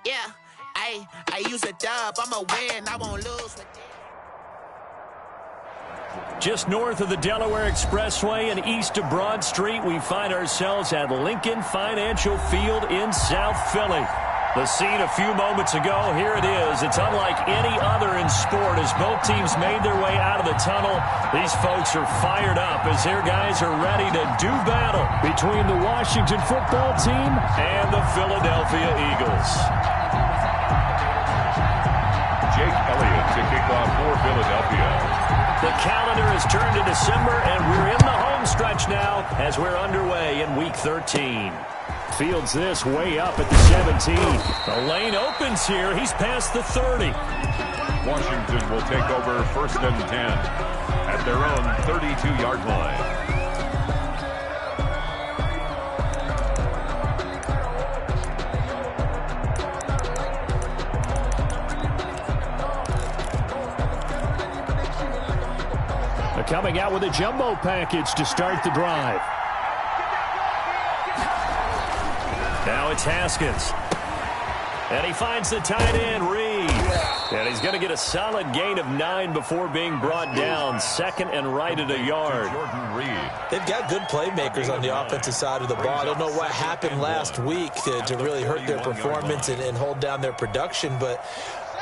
Yeah, I use a dub. I'm a win. I won't lose. Just north of the Delaware Expressway and east of Broad Street, we find ourselves at Lincoln Financial Field in South Philly. The scene a few moments ago, here it is. It's unlike any other in sport as both teams made their way out of the tunnel. These folks are fired up as their guys are ready to do battle between the Washington football team and the Philadelphia Eagles. Jake Elliott to kick off for Philadelphia. The calendar has turned to December, and we're in the home stretch now as we're underway in Week 13. Fields this way up at the 17. The lane opens here. He's past the 30. Washington will take over 1st and 10 at their own 32-yard line. Coming out with a jumbo package to start the drive. Now it's Haskins. And he finds the tight end, Reed. And he's going to get a solid gain of 9 before being brought down. Second and right at a yard. Jordan Reed. They've got good playmakers on the offensive side of the ball. I don't know what happened last week to really hurt their performance and hold down their production, but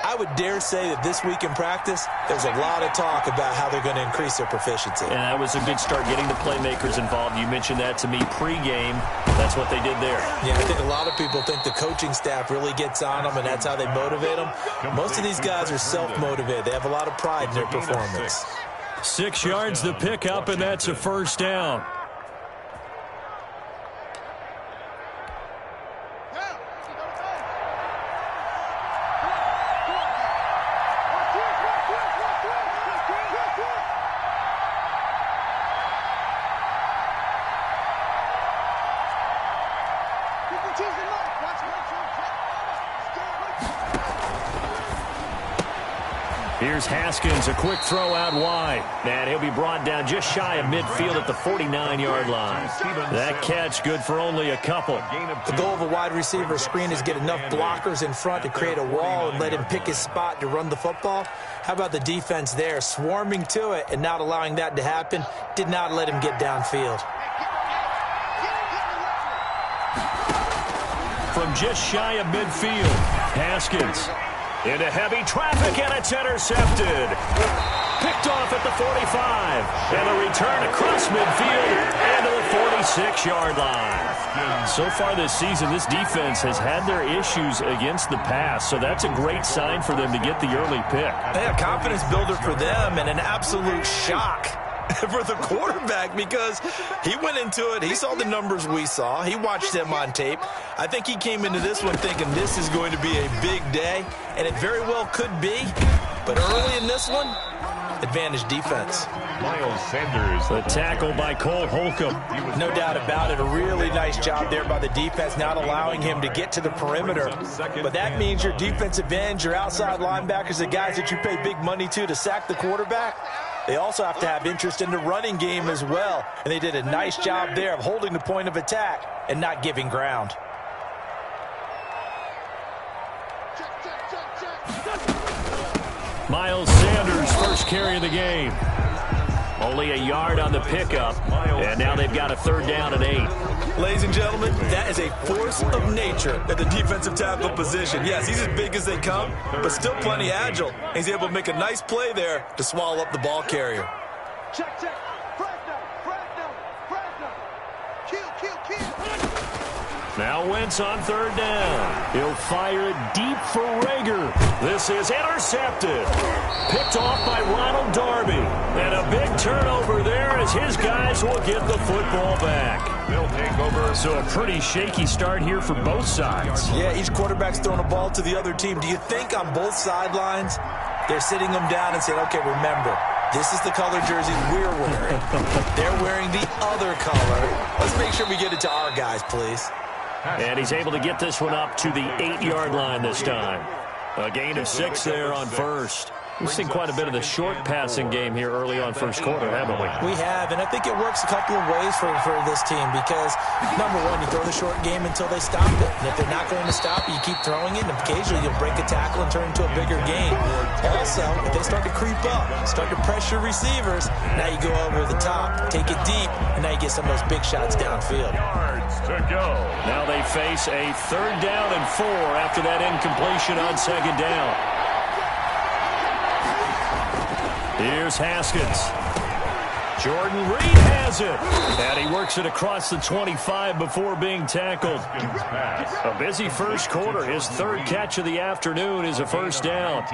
I would dare say that this week in practice, there's a lot of talk about how they're going to increase their proficiency. And that was a good start getting the playmakers involved. You mentioned that to me pregame. That's what they did there. Yeah, I think a lot of people think the coaching staff really gets on them, and that's how they motivate them. Most of these guys are self-motivated. They have a lot of pride in their performance. 6 yards the pickup, and that's a first down. Here's Haskins, a quick throw out wide. And he'll be brought down just shy of midfield at the 49-yard line. That catch good for only a couple. The goal of a wide receiver screen is get enough blockers in front to create a wall and let him pick his spot to run the football. How about the defense there, swarming to it and not allowing that to happen? Did not let him get downfield. From just shy of midfield, Haskins into heavy traffic, and it's intercepted. Picked off at the 45. And a return across midfield into the 46-yard line. So far this season, this defense has had their issues against the pass, so that's a great sign for them to get the early pick. A confidence builder for them and an absolute shock for the quarterback because he went into it. He saw the numbers we saw. He watched them on tape. I think he came into this one thinking this is going to be a big day, and it very well could be. But early in this one, advantage defense. Miles Sanders. The tackle by Cole Holcomb. No doubt about it. A really nice job there by the defense, not allowing him to get to the perimeter. But that means your defensive ends, your outside linebackers, the guys that you pay big money to sack the quarterback, they also have to have interest in the running game as well. And they did a nice job there of holding the point of attack and not giving ground. Miles Sanders, first carry of the game. Only a yard on the pickup, and now they've got a third down and 8. Ladies and gentlemen, that is a force of nature at the defensive tackle position. Yes, he's as big as they come, but still plenty agile. He's able to make a nice play there to swallow up the ball carrier. Check. Now Wentz on third down. He'll fire it deep for Rager. This is intercepted. Picked off by Ronald Darby. And a big turnover there as his guys will get the football back. They'll take over. So a pretty shaky start here for both sides. Yeah, each quarterback's throwing a ball to the other team. Do you think on both sidelines they're sitting them down and saying, okay, remember, this is the color jersey we're wearing. They're wearing the other color. Let's make sure we get it to our guys, please. And he's able to get this one up to the 8-yard line this time. A gain of 6 there on first. We've seen quite a bit of the short passing game here early on first quarter, haven't we? We have, and I think it works a couple of ways for this team because, number one, you throw the short game until they stop it. And if they're not going to stop it, you keep throwing it, and occasionally you'll break a tackle and turn it into a bigger game. Also, if they start to creep up, start to pressure receivers, now you go over the top, take it deep, and now you get some of those big shots downfield. Yards to go. Now they face a 3rd down and 4 after that incompletion on 2nd down. Here's Haskins. Jordan Reed has it. And he works it across the 25 before being tackled. A busy first quarter. His 3rd catch of the afternoon is a 1st down.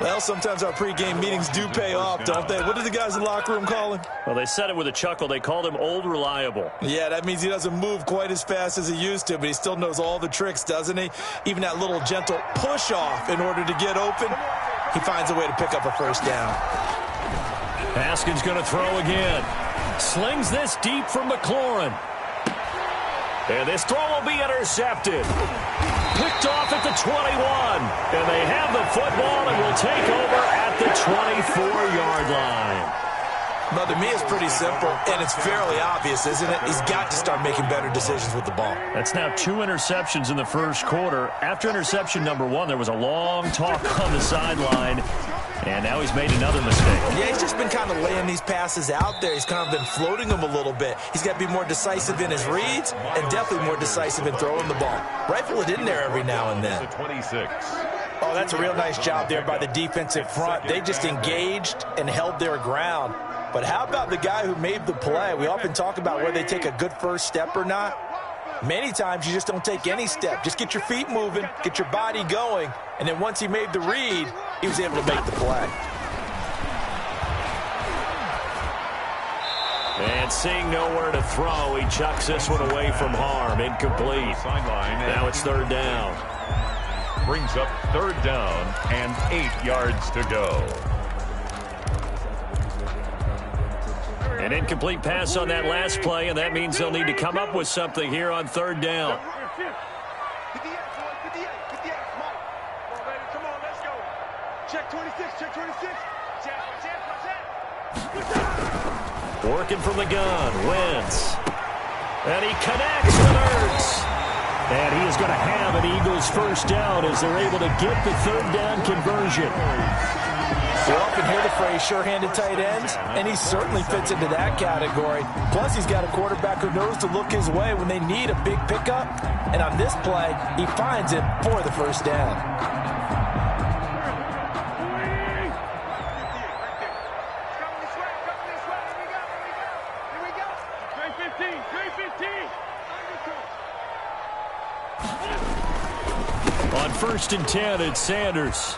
Well, sometimes our pregame meetings do pay off, don't they? What did the guys in the locker room call him? Well, they said it with a chuckle. They called him Old Reliable. Yeah, that means he doesn't move quite as fast as he used to, but he still knows all the tricks, doesn't he? Even that little gentle push-off in order to get open, he finds a way to pick up a 1st down. Haskins going to throw again. Slings this deep from McLaurin. And this throw will be intercepted. Picked off at the 21. And they have the football and will take over at the 24-yard line. Well, to me, it's pretty simple, and it's fairly obvious, isn't it? He's got to start making better decisions with the ball. That's now 2 interceptions in the first quarter. After interception number 1, there was a long talk on the sideline, and now he's made another mistake. Yeah, he's just been kind of laying these passes out there. He's kind of been floating them a little bit. He's got to be more decisive in his reads and definitely more decisive in throwing the ball. Rifle it in there every now and then. 26. Oh, that's a real nice job there by the defensive front. They just engaged and held their ground. But how about the guy who made the play? We often talk about whether they take a good first step or not. Many times you just don't take any step. Just get your feet moving, get your body going, and then once he made the read, he was able to make the play. And seeing nowhere to throw, he chucks this one away from harm. Incomplete. Now it's 3rd down. Brings up 3rd down and 8 yards to go. An incomplete pass on that last play, and that means they'll need to come up with something here on 3rd down. Check 26, check 26. Working from the gun, Wentz. And he connects with Ertz. And he is going to have an Eagles 1st down as they're able to get the 3rd down conversion. You often hear the phrase sure-handed tight ends, and he certainly fits into that category. Plus, he's got a quarterback who knows to look his way when they need a big pickup. And on this play, he finds it for the 1st down. On 1st and 10, it's Sanders.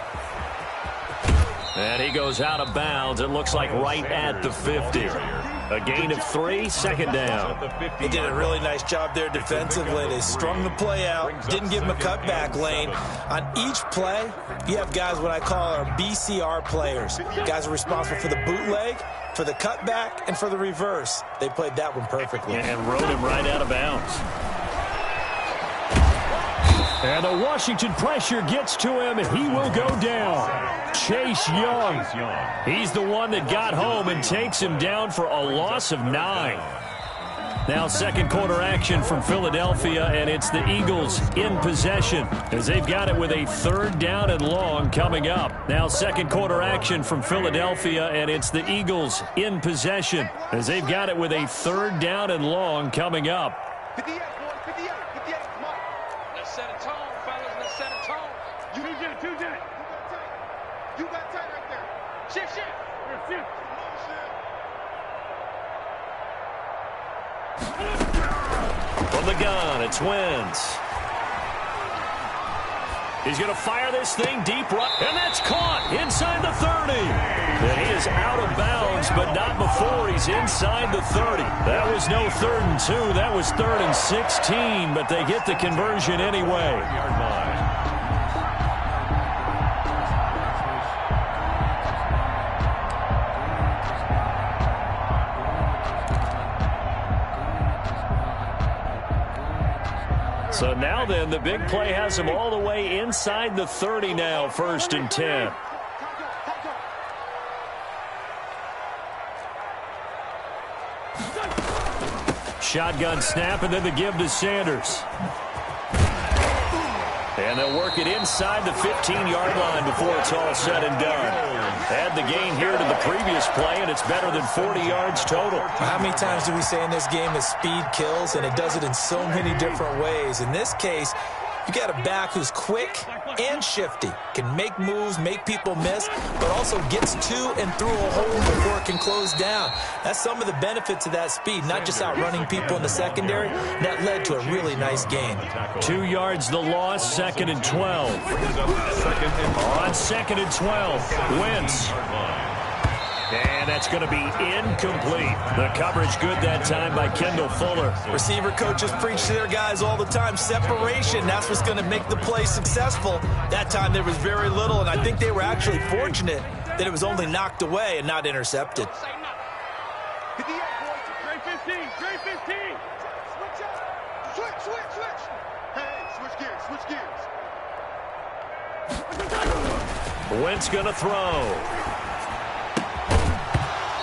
And he goes out of bounds. It looks like right at the 50. A gain of 3, 2nd down. They did a really nice job there defensively. They strung the play out, didn't give him a cutback lane. On each play, you have guys what I call our BCR players. Guys are responsible for the bootleg, for the cutback, and for the reverse. They played that one perfectly. And rode him right out of bounds. And the Washington pressure gets to him. He will go down. Chase Young. He's the one that got home and takes him down for a loss of 9. Now 2nd quarter action from Philadelphia, and it's the Eagles in possession as they've got it with a 3rd down and long coming up. Now 2nd quarter action from Philadelphia, and it's the Eagles in possession as they've got it with a 3rd down and long coming up. Set a tone, fellas. Let's set a tone. You did it. You got tight right there. Shift. From the gun, it's Wentz. He's going to fire this thing deep right, and that's caught inside the 30. And he is out of bounds, but not before he's inside the 30. That was no 3rd and 2. That was 3rd and 16, but they get the conversion anyway. So now then, the big play has him all the way inside the 30 now, 1st and 10. shotgun snap, and then the give to Sanders. And they'll work it inside the 15-yard line before it's all said and done. Add the gain here to the previous play, and it's better than 40 yards total. How many times do we say in this game that speed kills, and it does it in so many different ways? In this case, you got a back who's quick and shifty, can make moves, make people miss, but also gets to and through a hole before it can close down. That's some of the benefits of that speed, not just outrunning people in the secondary. That led to a really nice gain. 2 yards the loss, 2nd and 12. On 2nd and 12, Wentz. And that's going to be incomplete. The coverage good that time by Kendall Fuller. Receiver coaches preach to their guys all the time. Separation, that's what's going to make the play successful. That time there was very little, and I think they were actually fortunate that it was only knocked away and not intercepted. Trey 15. Switch up. Switch. Hey, switch gears. Wentz going to throw.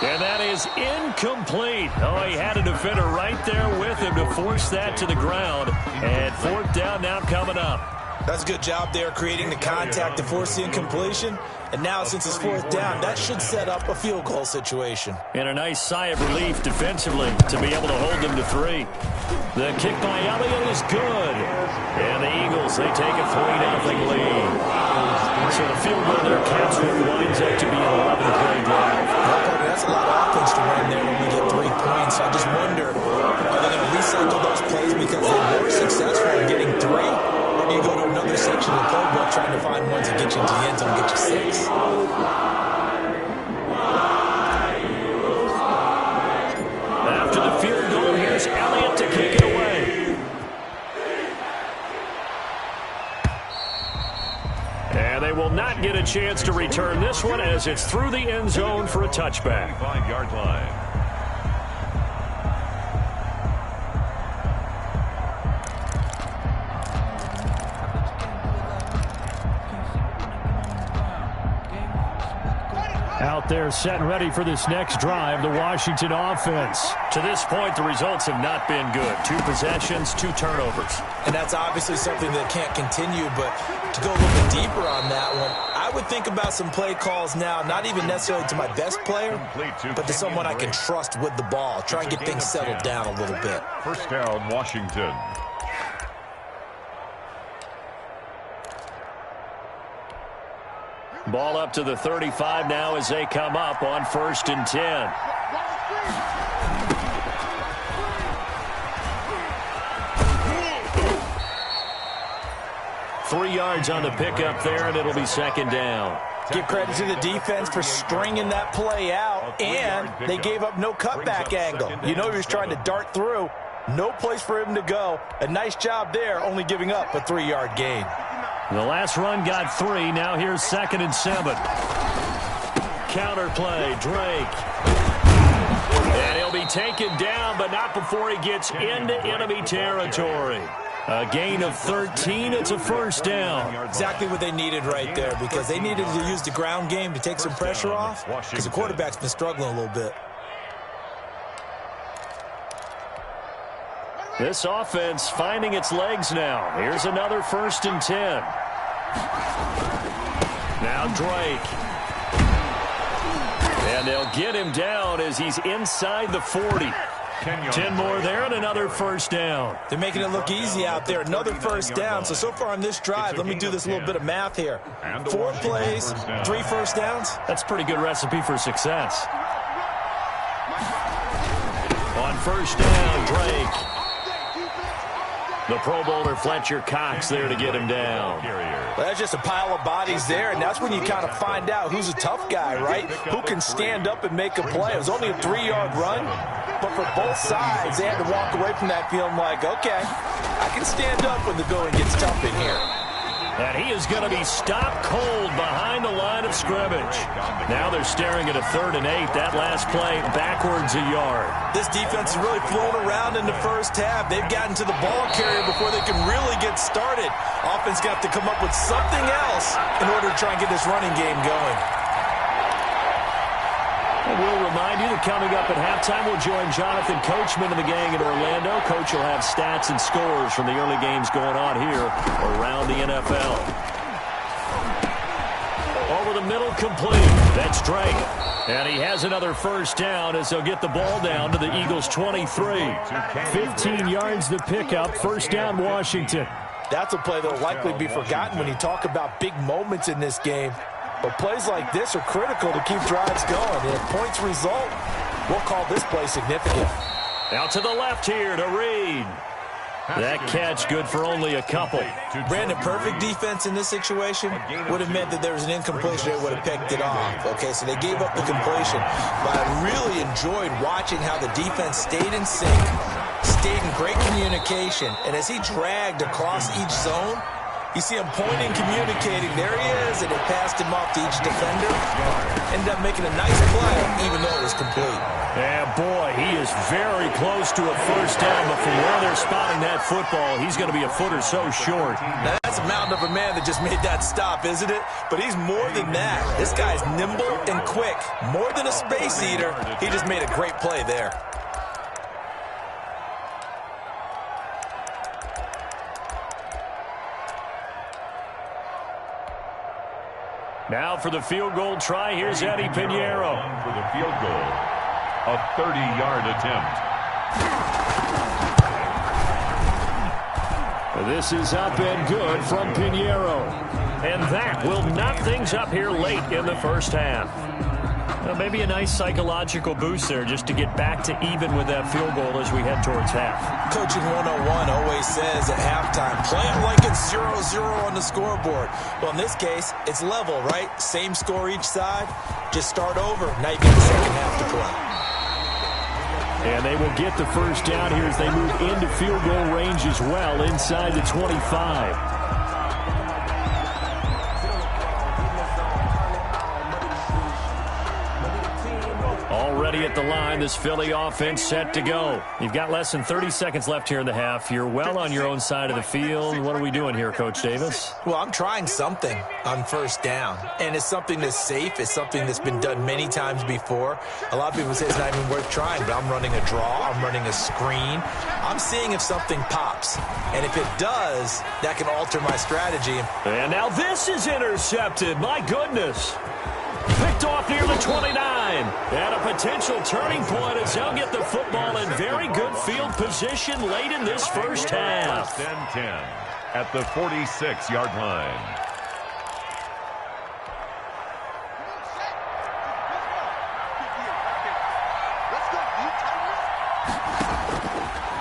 And that is incomplete. Oh, he had a defender right there with him to force that to the ground. And 4th down now coming up. That's a good job there creating the contact to force the incompletion. And now since it's 4th down, that should set up a field goal situation. And a nice sigh of relief defensively to be able to hold them to 3. The kick by Elliott is good. And the Eagles, they take a 3-0 lead. So the field goal there counts for it, winds up to be an 11-play drive. That's a lot of offense to run there when we get 3 points. I just wonder, are they going to recycle those plays because they were successful in getting 3? Or do you go to another section of the playbook trying to find ones that get you into the end zone and get you 6? After the field goal, here's Elliott to kick it away. And they will not get a chance to return this one as it's through the end zone for a touchback. 5-yard line. Out there set and ready for this next drive, the Washington offense. To this point, the results have not been good. 2 possessions, 2 turnovers. And that's obviously something that can't continue, but to go a little bit deeper on that one, I would think about some play calls now, not even necessarily to my best player, but to someone I can trust with the ball. Try and get things settled down a little bit. 1st down, Washington. Ball up to the 35 now as they come up on 1st and 10. Three yards on the pickup there, and it'll be 2nd down. Give credit to the defense for stringing that play out, and they gave up no cutback angle. You know he was trying to dart through. No place for him to go. A nice job there, only giving up a 3-yard gain. The last run got 3. Now here's 2nd and 7. Counter play, Drake. And he'll be taken down, but not before he gets into enemy territory. A gain of 13. It's a 1st down. Exactly what they needed right there, because they needed to use the ground game to take some pressure off, because the quarterback's been struggling a little bit. This offense finding its legs now. Here's another 1st and 10. Now Drake. And they'll get him down as he's inside the 40. 10 more there and another 1st down. They're making it look easy out there. Another 1st down. So far on this drive, let me do this little bit of math here. 4 plays, 3 1st downs. That's a pretty good recipe for success. On 1st down, Drake. The Pro Bowler Fletcher Cox there to get him down. Well, that's just a pile of bodies there, and that's when you kind of find out who's a tough guy, right? Who can stand up and make a play. It was only a 3-yard run, but for both sides, they had to walk away from that feeling like, okay, I can stand up when the going gets tough in here. And he is going to be stopped cold behind the line of scrimmage. Now they're staring at a 3rd and 8. That last play backwards a yard. This defense is really flown around in the 1st half. They've gotten to the ball carrier before they can really get started. Offense got to come up with something else in order to try and get this running game going. And we'll remind you that coming up at halftime, we'll join Jonathan Coachman and the gang in Orlando. Coach will have stats and scores from the early games going on here around the NFL. Over the middle, complete. That's Drake. And he has another first down as they'll get the ball down to the Eagles' 23. 15 yards the pickup. First down, Washington. That's a play that will likely be forgotten when you talk about big moments in this game. But plays like this are critical to keep drives going. And if points result, we'll call this play significant. Out to the left here to Reed. That catch good for only a couple. Brandon, perfect defense in this situation would have meant that there was an incompletion. They would have picked it off. Okay, so they gave up the completion. But I really enjoyed watching how the defense stayed in sync, stayed in great communication. And as he dragged across each zone, you see him pointing, communicating. There he is, and it passed him off to each defender. Ended up making a nice play, even though it was complete. Yeah, boy, he is very close to a first down, but from where they're spotting that football, he's going to be a foot or so short. Now, that's a mountain of a man that just made that stop, isn't it? But he's more than that. This guy's nimble and quick. More than a space eater, he just made a great play there. Now for the field goal try, here's Eddie Pinheiro. For the field goal, a 30-yard attempt. This is up and good from Pinheiro. And that will knock things up here late in the first half. Well, maybe a nice psychological boost there just to get back to even with that field goal as we head towards half. Coaching 101 always says at halftime, play it like it's 0-0 on the scoreboard. Well, in this case, it's level, right? Same score each side. Just start over. Now you get the second half to play. And they will get the first down here as they move into field goal range as well inside the 25. Already at the line, this Philly offense set to go. You've got less than 30 seconds left here in the half. You're well on your own side of the field. What are we doing here, Coach Davis? Well, I'm trying something on first down. And it's something that's safe. It's something that's been done many times before. A lot of people say it's not even worth trying, but I'm running a draw. I'm running a screen. I'm seeing if something pops. And if it does, that can alter my strategy. And now this is intercepted. My goodness. Picked off near the 29. And a potential turning point as they'll get the football in very good field position late in this first half. First and 10 at the 46-yard line.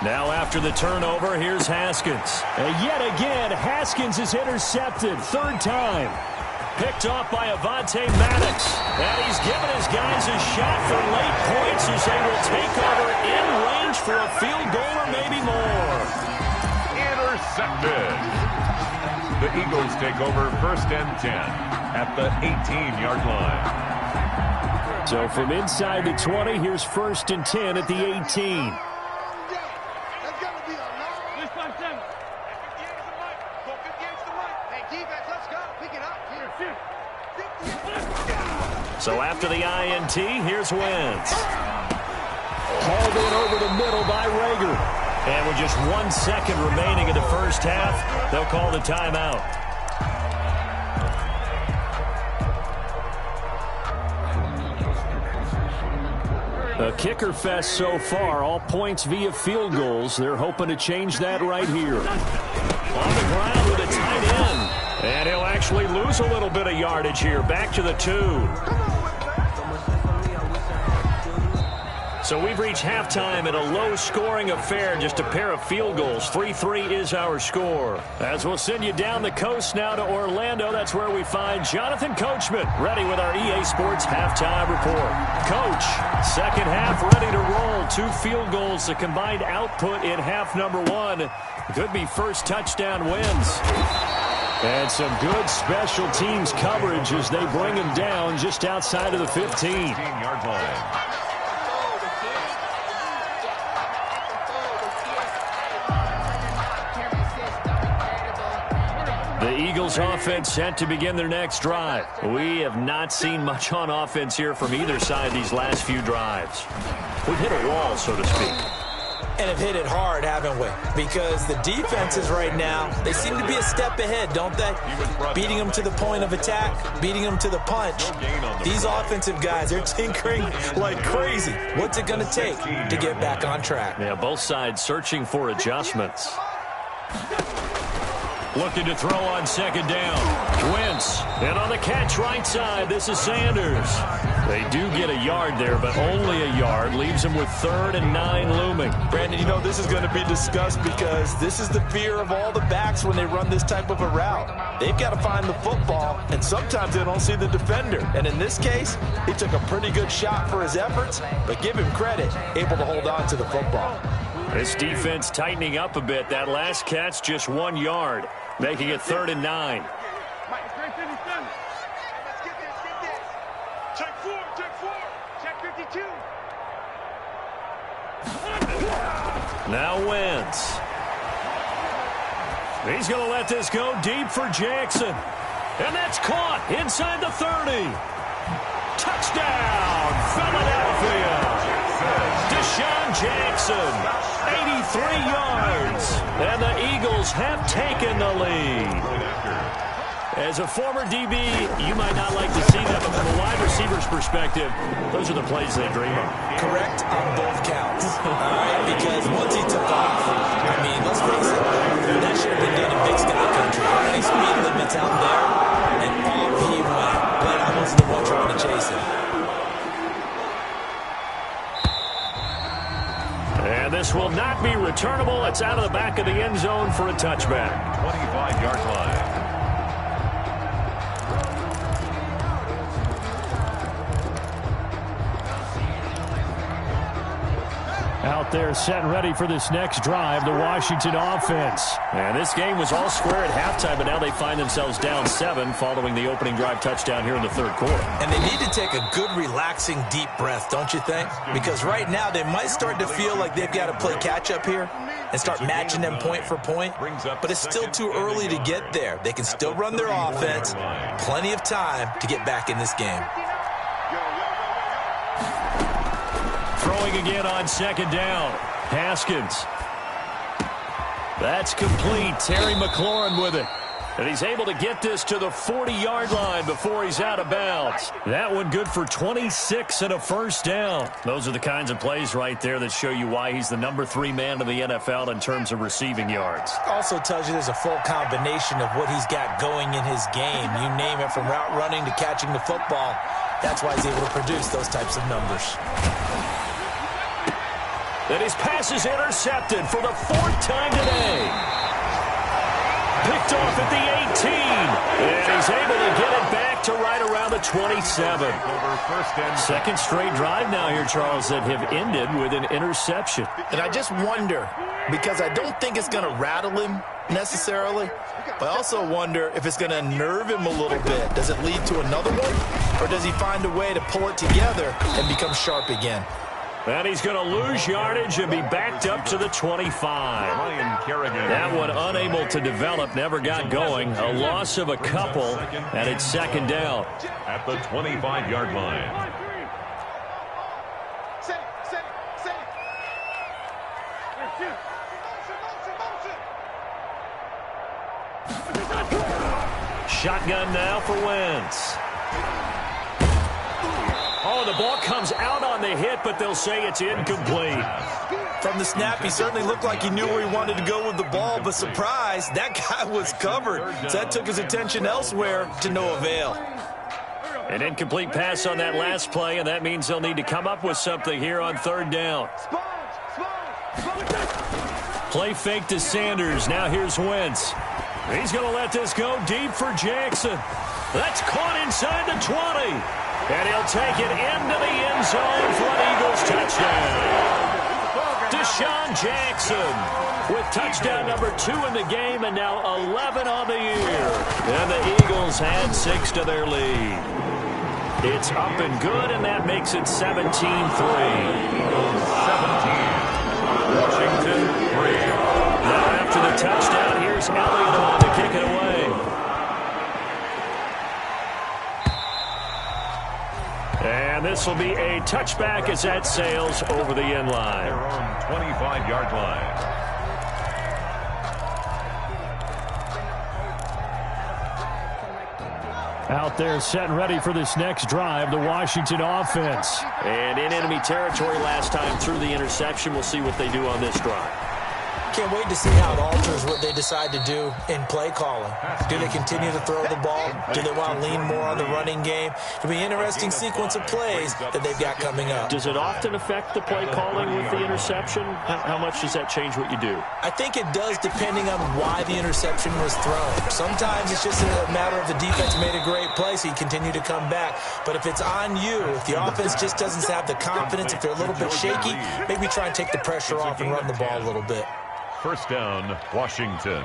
Now after the turnover, here's Haskins. And yet again, Haskins is intercepted. Third time. Picked off by Avonte Maddox. And he's given his guys a shot for late points as they will take over in range for a field goal or maybe more. Intercepted. The Eagles take over first and 10 at the 18-yard line. So from inside the 20, here's first and 10 at the 18. So after the INT, here's Wentz. Hauled in over the middle by Rager. And with just 1 second remaining in the first half, they'll call the timeout. A kicker fest so far, all points via field goals. They're hoping to change that right here. On the ground with a tight end. And he'll actually lose a little bit of yardage here. Back to the 2. So we've reached halftime in a low-scoring affair, just a pair of field goals. 3-3 is our score. As we'll send you down the coast now to Orlando, that's where we find Jonathan Coachman, ready with our EA Sports halftime report. Coach, second half ready to roll. 2 field goals, the combined output in half number 1. Could be first touchdown wins. And some good special teams coverage as they bring him down just outside of the 15-yard line. The Eagles offense set to begin their next drive. We have not seen much on offense here from either side these last few drives. We've hit a wall, so to speak. And have hit it hard, haven't we? Because the defenses right now, they seem to be a step ahead, don't they? Beating them to the point of attack, beating them to the punch. These offensive guys, they're tinkering like crazy. What's it going to take to get back on track? Yeah, both sides searching for adjustments. Looking to throw on second down. Wentz. And on the catch right side, this is Sanders. They do get a yard there, but only a yard. Leaves them with 3rd and 9 looming. Brandon, you know this is going to be discussed because this is the fear of all the backs when they run this type of a route. They've got to find the football, and sometimes they don't see the defender. And in this case, he took a pretty good shot for his efforts, but give him credit, able to hold on to the football. This defense tightening up a bit. That last catch, just 1 yard, making it 3rd and 9. Check 4, check 52. Now Wentz. He's going to let this go deep for Jackson. And that's caught inside the 30. Touchdown, Philadelphia. Deshaun Jackson, 83 yards. And the Eagles have taken the lead. As a former DB, you might not like to see that, but from a wide receiver's perspective, those are the plays they dream of. Correct on both counts. All right, because once he took off, I mean, let's face it, that should have been done in Big Sky Country. How many speed limits out there? And off he went. But I wasn't the one trying to chase him. And this will not be returnable. It's out of the back of the end zone for a touchback. 25-yard line. Out there set and ready for this next drive, the Washington offense. And this game was all square at halftime, but now they find themselves down 7 following the opening drive touchdown here in the 3rd quarter. And they need to take a good, relaxing, deep breath, don't you think? Because right now they might start to feel like they've got to play catch-up here and start matching them point for point. But it's still too early to get there. They can still run their offense. Plenty of time to get back in this game. Throwing again on second down. Haskins. That's complete. Terry McLaurin with it. And he's able to get this to the 40-yard line before he's out of bounds. That one good for 26 and a first down. Those are the kinds of plays right there that show you why he's the number 3 man in the NFL in terms of receiving yards. Also tells you there's a full combination of what he's got going in his game. You name it, from route running to catching the football. That's why he's able to produce those types of numbers. And his pass is intercepted for the 4th time today. Picked off at the 18. And he's able to get it back to right around the 27. Second straight drive now here, Charles, that have ended with an interception. And I just wonder, because I don't think it's going to rattle him necessarily, but I also wonder if it's going to nerve him a little bit. Does it lead to another one? Or does he find a way to pull it together and become sharp again? And he's going to lose yardage and be backed up to the 25. That one unable to develop, never got going. A loss of a couple, and it's second down. At the 25-yard line. Shotgun now for Wentz. Oh, the ball comes out on the hit, but they'll say it's incomplete. From the snap, he certainly looked like he knew where he wanted to go with the ball, but surprise, that guy was covered. So that took his attention elsewhere to no avail. An incomplete pass on that last play, and that means they'll need to come up with something here on 3rd down. Play fake to Sanders. Now here's Wentz. He's going to let this go deep for Jackson. That's caught inside the 20. And he'll take it into the end zone for an Eagles touchdown. Deshaun Jackson with touchdown number 2 in the game, and now 11 on the year. And the Eagles add 6 to their lead. It's up and good, and that makes it 17-3. 17. Washington 3. Now after the touchdown, here's Elliott on to kick it away. this will be a touchback as that sails over the end line. Their own 25-yard line. Out there set and ready for this next drive, the Washington offense. And in enemy territory last time through the interception. We'll see what they do on this drive. Can't wait to see how it alters what they decide to do in play calling. Do they continue to throw the ball? Do they want to lean more on the running game? It'll be an interesting sequence of plays that they've got coming up. Does it often affect the play calling with the interception? How much does that change what you do? I think it does, depending on why the interception was thrown. Sometimes it's just a matter of the defense made a great play, so you continue to come back. But if it's on you, if the offense just doesn't have the confidence, if they're a little bit shaky, maybe try and take the pressure off and run the ball a little bit. First down, Washington.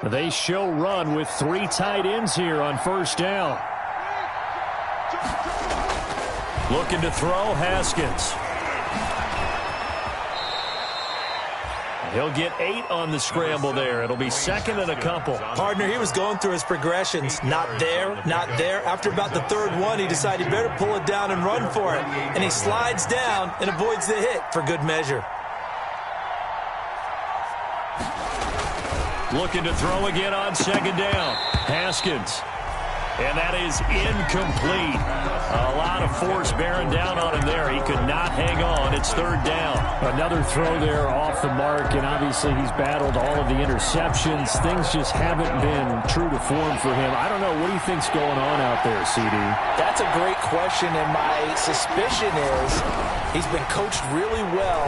They show run with 3 tight ends here on first down. Looking to throw, Haskins. He'll get 8 on the scramble there. It'll be second and a couple. Partner, he was going through his progressions. Not there, not there. After about the third one, he decided he better pull it down and run for it. And he slides down and avoids the hit for good measure. Looking to throw again on second down. Haskins. And that is incomplete. A lot of force bearing down on him there. He could not hang on. It's third down. Another throw there off the mark, and obviously he's battled all of the interceptions. Things just haven't been true to form for him. I don't know. What do you think's going on out there, CD? That's a great question, and my suspicion is he's been coached really well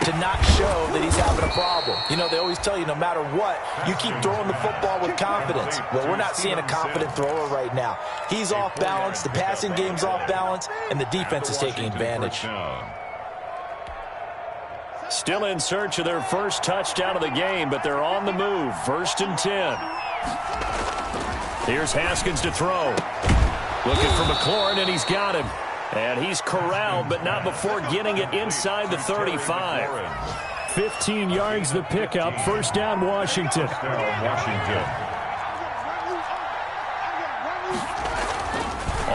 to not show that he's having a problem. You know, they always tell you no matter what, you keep throwing the football with confidence. Well, we're not seeing a confident thrower right now. He's off balance, the passing game's off balance, and the defense is taking advantage. Still in search of their first touchdown of the game, but they're on the move. First and 10. Here's Haskins to throw. Looking for McLaurin, and he's got him. And he's corralled, but not before getting it inside the 35. 15 yards the pickup. First down, Washington.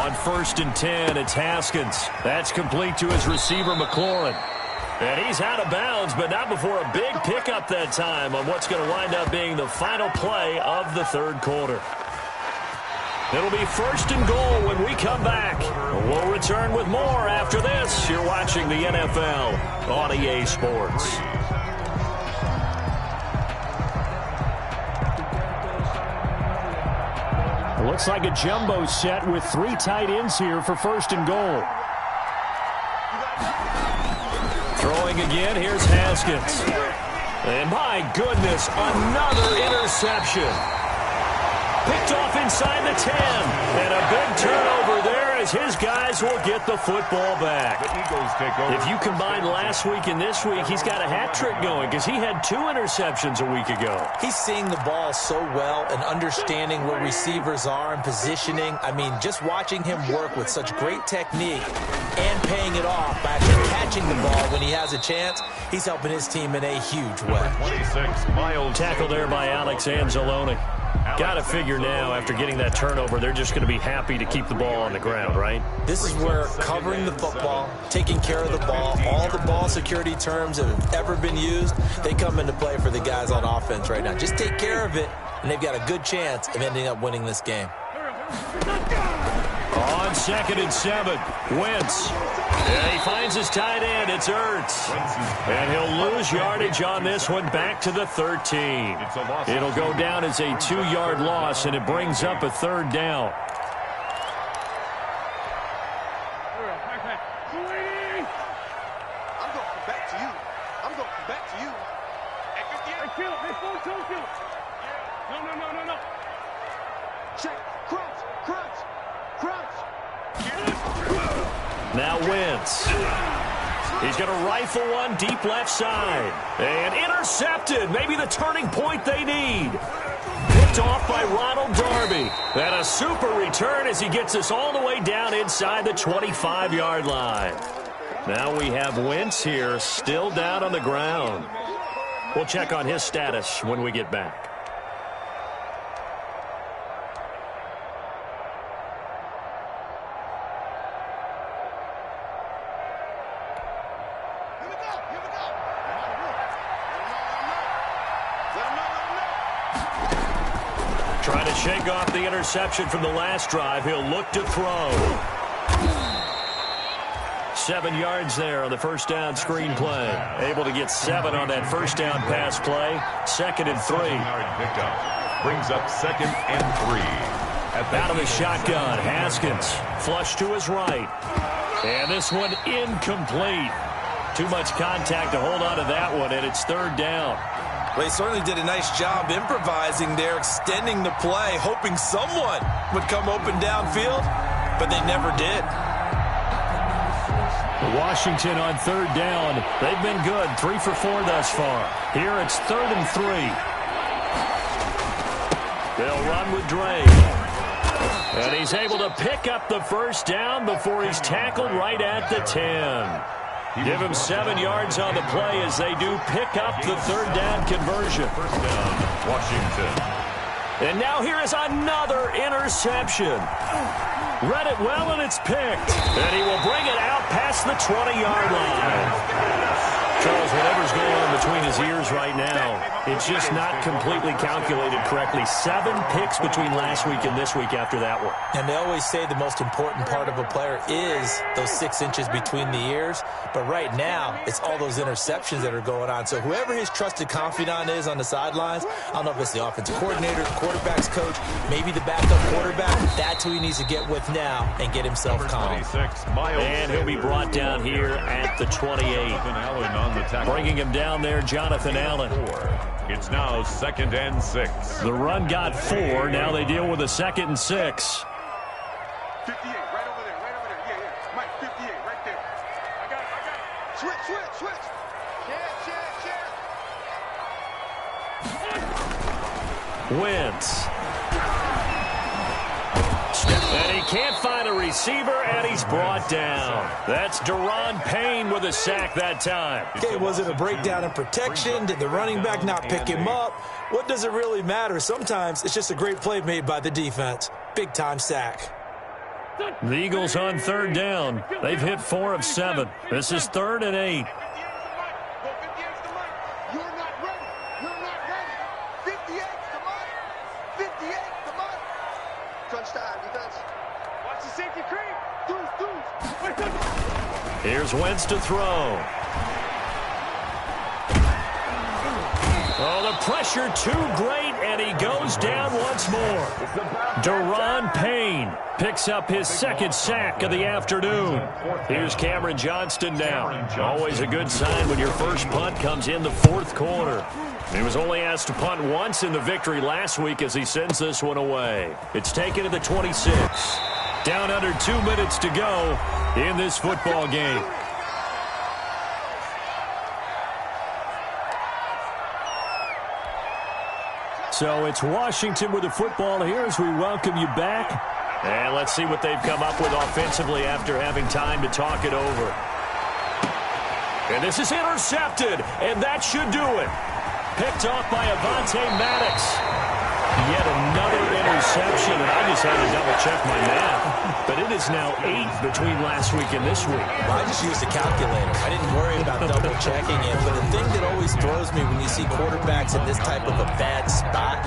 On first and 10, it's Haskins. That's complete to his receiver, McLaurin. And he's out of bounds, but not before a big pickup that time on what's going to wind up being the final play of the third quarter. It'll be first and goal when we come back. We'll return with more after this. You're watching the NFL on EA Sports. It looks like a jumbo set with 3 tight ends here for first and goal. Throwing again, here's Haskins. And my goodness, another interception. Picked off inside the 10. And a big turnover there as his guys will get the football back. The Eagles take over. If you combine last week and this week, he's got a hat trick going because he had 2 interceptions a week ago. He's seeing the ball so well and understanding where receivers are and positioning. I mean, just watching him work with such great technique and paying it off by actually catching the ball when he has a chance, he's helping his team in a huge way. 26, Miles. Tackle there by Alex Anzalone. Got to figure now, after getting that turnover, they're just going to be happy to keep the ball on the ground, right? This is where covering the football, taking care of the ball, all the ball security terms that have ever been used, they come into play for the guys on offense right now. Just take care of it, and they've got a good chance of ending up winning this game. On second and 7, Wentz. And he finds his tight end. It's Ertz. And he'll lose yardage on this one back to the 13. It'll go down as a 2-yard loss, and it brings up a third down. I'm going to come back to you. I'm going to come back to you. Hey, kill him. Hey, full kill. No. Check. Crunch. Now Wentz. He's going to rifle one deep left side. And intercepted. Maybe the turning point they need. Picked off by Ronald Darby. And a super return as he gets us all the way down inside the 25-yard line. Now we have Wentz here still down on the ground. We'll check on his status when we get back. to shake off the interception from the last drive. He'll look to throw. 7 yards there on the first down screen play. Able to get 7 on that first down pass play. 2nd and 3. Brings up 2nd and 3. Out of the shotgun, Haskins. Flush to his right. And this one incomplete. Too much contact to hold on to that one, and it's 3rd down. Well, he certainly did a nice job improvising there, extending the play, hoping someone would come open downfield, but they never did. Washington on 3rd down. They've been good, 3 for 4 thus far. Here it's 3rd and 3. They'll run with Dre. And he's able to pick up the first down before he's tackled right at the 10. Give him 7 yards on the play as they do pick up the 3rd down conversion. First down, Washington. And now here is another interception. Read it well, and it's picked. And he will bring it out past the 20-yard line. Charles, whatever's going on between his ears right now, it's just not completely calculated correctly. 7 picks between last week and this week after that one. And they always say the most important part of a player is those 6 inches between the ears. But right now, it's all those interceptions that are going on. So whoever his trusted confidant is on the sidelines, I don't know if it's the offensive coordinator, the quarterback's coach, maybe the backup quarterback, that's who he needs to get with now and get himself calm. And he'll be brought down here at the 28. Bringing him down there, Jonathan Allen. It's now 2nd and 6. The run got 4. Now they deal with a 2nd and 6. 58, right over there, right over there. Yeah, yeah. Mike, 58, right there. I got it. Switch. Share. Wentz. And he can't find a receiver, and he's brought down. That's Daron Payne with a sack that time. Okay, was it a breakdown in protection? Did the running back not pick him up? What does it really matter? Sometimes it's just a great play made by the defense. Big-time sack. The Eagles on 3rd down. They've hit 4 of 7. This is 3rd and 8. Here's Wentz to throw. Oh, the pressure too great, and he goes down once more. Daron Payne picks up his 2nd sack of the afternoon. Here's Cameron Johnston now. Always a good sign when your first punt comes in the 4th quarter. He was only asked to punt once in the victory last week as he sends this one away. It's taken to the 26. Down under 2 minutes to go in this football game. So it's Washington with the football here as we welcome you back. And let's see what they've come up with offensively after having time to talk it over. And this is intercepted, and that should do it. Picked off by Avonte Maddox. Yet another interception, and I just had to double-check my math. But it is now 8 between last week and this week. Well, I just used a calculator. I didn't worry about double-checking it. But the thing that always throws me when you see quarterbacks in this type of a bad spot,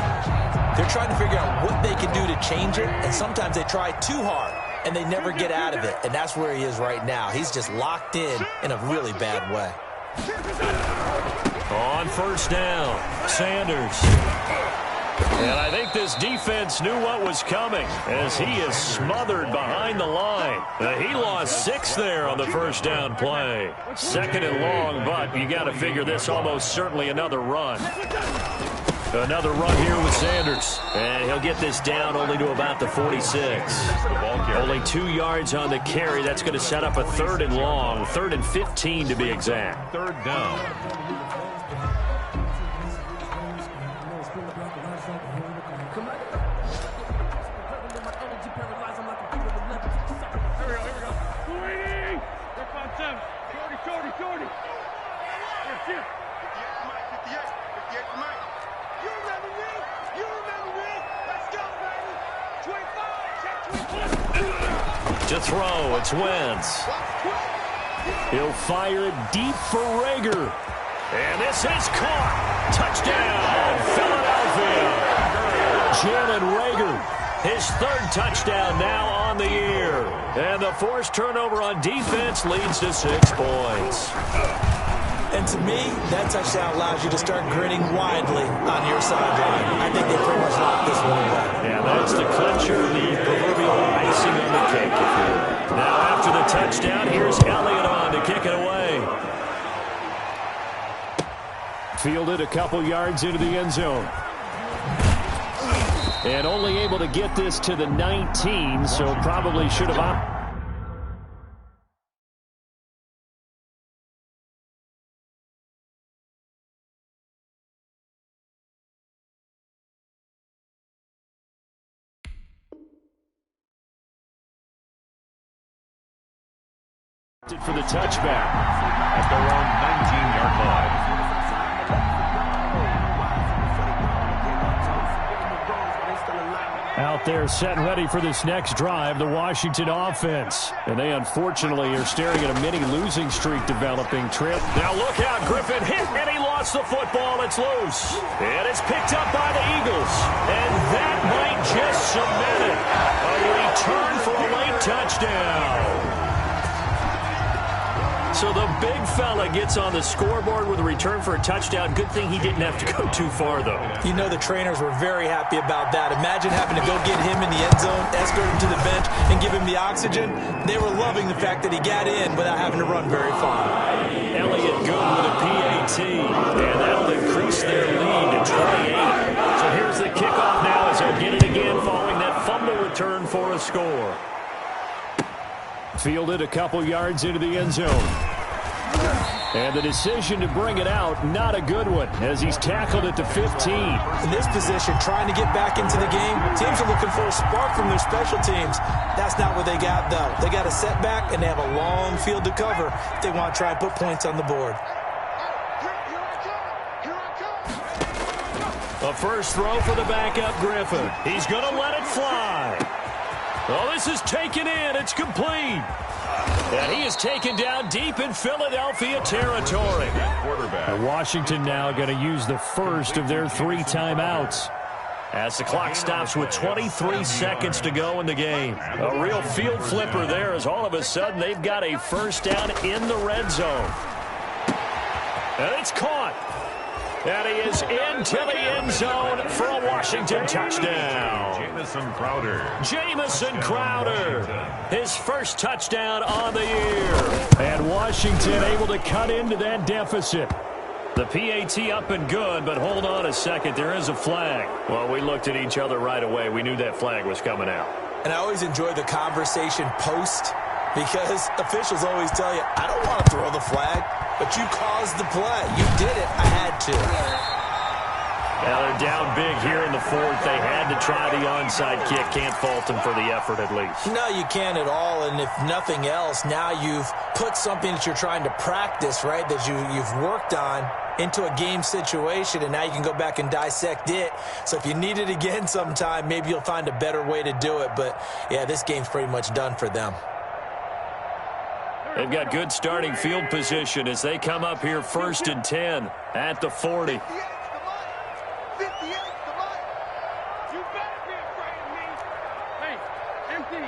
they're trying to figure out what they can do to change it, and sometimes they try too hard, and they never get out of it. And that's where he is right now. He's just locked in a really bad way. On 1st down, Sanders. And I think this defense knew what was coming as he is smothered behind the line. He lost 6 there on the 1st down play. 2nd and long, but you got to figure this almost certainly another run. Another run here with Sanders. And he'll get this down only to about the 46. Only 2 yards on the carry. That's going to set up a 3rd and long. 3rd and 15 to be exact. 3rd down. To throw, it's Wentz. He'll fire it deep for Rager. And this is caught. Touchdown, Philadelphia. Jalen Reagor, his third touchdown now on the year. And the forced turnover on defense leads to 6 points. And to me, that touchdown allows you to start grinning widely on your sideline. I think they pretty much locked this one away. Yeah, that's the clincher, the proverbial icing on the cake, if you will. Now after the touchdown, here's Elliott on to kick it away. Fielded a couple yards into the end zone. And only able to get this to the 19, so probably should have opted for the touchback. At their own 19-yard line. Out there set and ready for this next drive, the Washington offense. And they unfortunately are staring at a mini losing streak developing. Trip. Now look out, Griffin hit and he lost the football. It's loose. And it's picked up by the Eagles. And that might just cement it. A return for a late touchdown. So the big fella gets on the scoreboard with a return for a touchdown. Good thing he didn't have to go too far, though. You know the trainers were very happy about that. Imagine having to go get him in the end zone, escort him to the bench, and give him the oxygen. They were loving the fact that he got in without having to run very far. Elliott good with a PAT, and that'll increase their lead to 28. So here's the kickoff now as they'll get it again following that fumble return for a score. Fielded a couple yards into the end zone. And the decision to bring it out, not a good one, as he's tackled at the 15. In this position, trying to get back into the game, teams are looking for a spark from their special teams. That's not what they got, though. They got a setback, and they have a long field to cover if they want to try and put points on the board. A first throw for the backup, Griffin. He's going to let it fly. Oh, this is taken in. It's complete. And he is taken down deep in Philadelphia territory. And Washington now going to use the first of their 3 timeouts. As the clock stops with 23 seconds to go in the game. A real field flipper there as all of a sudden they've got a first down in the red zone. And it's caught. And he is into the end zone for a Washington touchdown. Jamison Crowder, his first touchdown on the year. And Washington able to cut into that deficit. The PAT up and good, but hold on a second. There is a flag. Well, we looked at each other right away. We knew that flag was coming out. And I always enjoy the conversation post because officials always tell you, I don't want to throw the flag. But you caused the play. You did it. I had to. Now they're down big here in the fourth. They had to try the onside kick. Can't fault them for the effort at least. No, you can't at all. And if nothing else, now you've put something that you're trying to practice, right, that you've worked on into a game situation, and now you can go back and dissect it. So if you need it again sometime, maybe you'll find a better way to do it. But, yeah, this game's pretty much done for them. They've got good starting field position as they come up here 1st and 10 at the 40. 58's the money. You better be afraid of me. Hey, empty.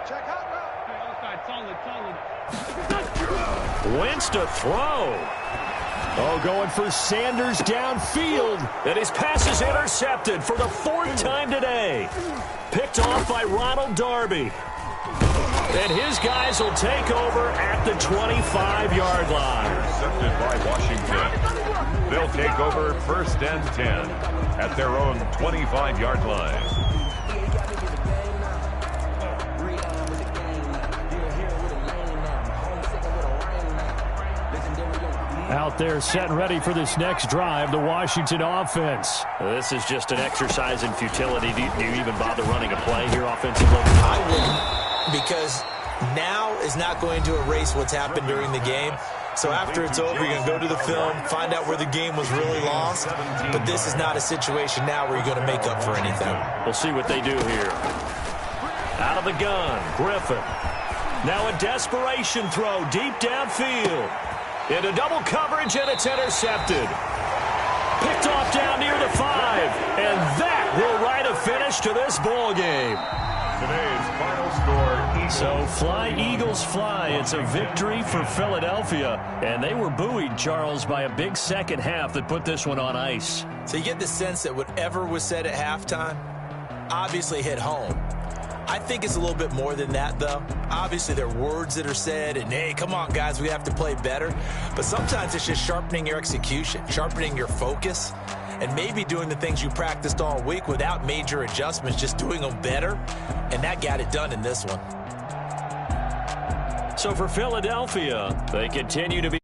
Check out route. Hey, outside, solid. Wentz to throw. Oh, going for Sanders downfield. And his pass is intercepted for the 4th time today. Picked off by Ronald Darby. And his guys will take over at the 25-yard line. Intercepted by Washington. They'll take over 1st and 10 at their own 25-yard line. Out there set and ready for this next drive, the Washington offense. This is just an exercise in futility. Do you even bother running a play here offensively? I wouldn't. Because now is not going to erase what's happened during the game. So after it's over, you're going to go to the film, find out where the game was really lost. But this is not a situation now where you're going to make up for anything. We'll see what they do here. Out of the gun, Griffin. Now a desperation throw deep downfield. Into double coverage, and it's intercepted. Picked off down near the 5. And that will write a finish to this ball game. Today's final score, Eagles. So fly, Eagles, fly. It's a victory for Philadelphia. And they were buoyed, Charles, by a big second half that put this one on ice. So you get the sense that whatever was said at halftime obviously hit home. I think it's a little bit more than that, though. Obviously, there are words that are said, and, hey, come on, guys, we have to play better. But sometimes it's just sharpening your execution, sharpening your focus, and maybe doing the things you practiced all week without major adjustments, just doing them better. And that got it done in this one. So for Philadelphia, they continue to be